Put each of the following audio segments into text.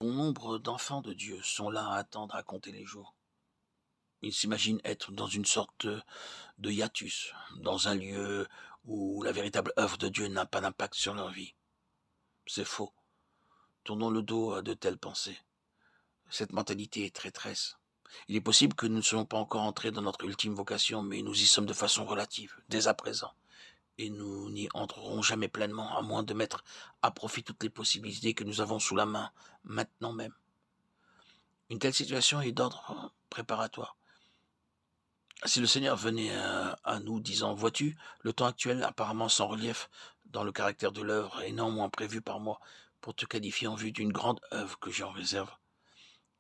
Bon nombre d'enfants de Dieu sont là à attendre à compter les jours. Ils s'imaginent être dans une sorte de hiatus, dans un lieu où la véritable œuvre de Dieu n'a pas d'impact sur leur vie. C'est faux. Tournons le dos à de telles pensées. Cette mentalité est traîtresse. Il est possible que nous ne soyons pas encore entrés dans notre ultime vocation, mais nous y sommes de façon relative, dès à présent. Et nous n'y entrerons jamais pleinement, à moins de mettre à profit toutes les possibilités que nous avons sous la main, maintenant même. Une telle situation est d'ordre préparatoire. Si le Seigneur venait à nous disant, vois-tu, le temps actuel apparemment sans relief dans le caractère de l'œuvre est néanmoins prévu par moi pour te qualifier en vue d'une grande œuvre que j'en réserve,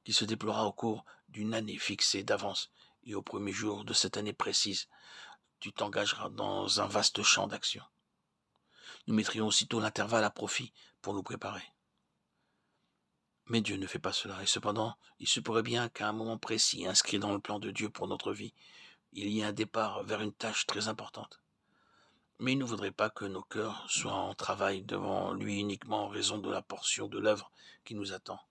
qui se déploiera au cours d'une année fixée d'avance, et au premier jour de cette année précise, tu t'engageras dans un vaste champ d'action. Nous mettrions aussitôt l'intervalle à profit pour nous préparer. Mais Dieu ne fait pas cela, et cependant, il se pourrait bien qu'à un moment précis, inscrit dans le plan de Dieu pour notre vie, il y ait un départ vers une tâche très importante. Mais il ne voudrait pas que nos cœurs soient en travail devant lui uniquement en raison de la portion de l'œuvre qui nous attend.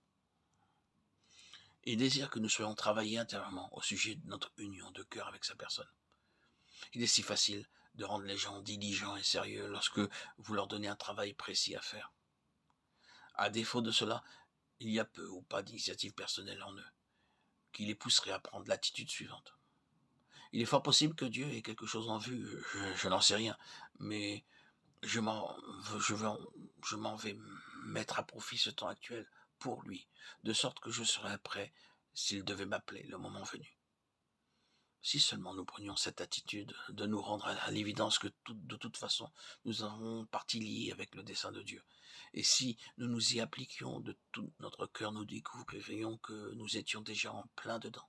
Il désire que nous soyons travaillés intérieurement au sujet de notre union de cœur avec sa personne. Il est si facile de rendre les gens diligents et sérieux lorsque vous leur donnez un travail précis à faire. À défaut de cela, il y a peu ou pas d'initiative personnelle en eux, qui les pousserait à prendre l'attitude suivante. Il est fort possible que Dieu ait quelque chose en vue, je n'en sais rien, mais je m'en je vais je m'en vais mettre à profit ce temps actuel pour lui, de sorte que je serai prêt s'il devait m'appeler le moment venu. Si seulement nous prenions cette attitude de nous rendre à l'évidence que de toute façon, nous avons partie liée avec le dessein de Dieu. Et si nous nous y appliquions de tout notre cœur, nous découvririons que nous étions déjà en plein dedans.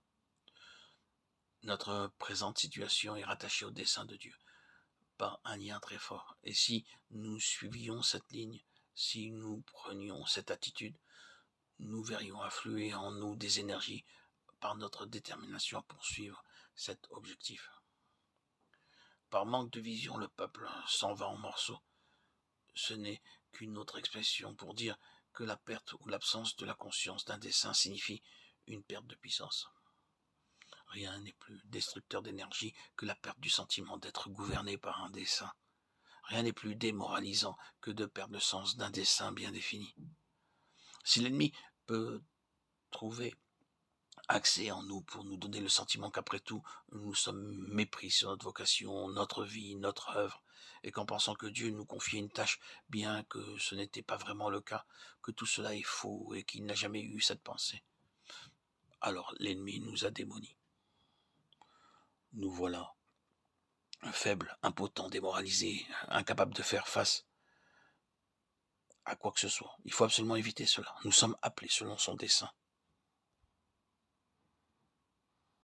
Notre présente situation est rattachée au dessein de Dieu par un lien très fort. Et si nous suivions cette ligne, si nous prenions cette attitude, nous verrions affluer en nous des énergies par notre détermination à poursuivre cet objectif. Par manque de vision, le peuple s'en va en morceaux. Ce n'est qu'une autre expression pour dire que la perte ou l'absence de la conscience d'un dessein signifie une perte de puissance. Rien n'est plus destructeur d'énergie que la perte du sentiment d'être gouverné par un dessein. Rien n'est plus démoralisant que de perdre le sens d'un dessein bien défini. Si l'ennemi peut trouver accès en nous pour nous donner le sentiment qu'après tout, nous sommes mépris sur notre vocation, notre vie, notre œuvre, et qu'en pensant que Dieu nous confiait une tâche, bien que ce n'était pas vraiment le cas, que tout cela est faux et qu'il n'a jamais eu cette pensée, alors l'ennemi nous a démonis. Nous voilà, faibles, impotents, démoralisés, incapables de faire face à quoi que ce soit. Il faut absolument éviter cela. Nous sommes appelés selon son dessein.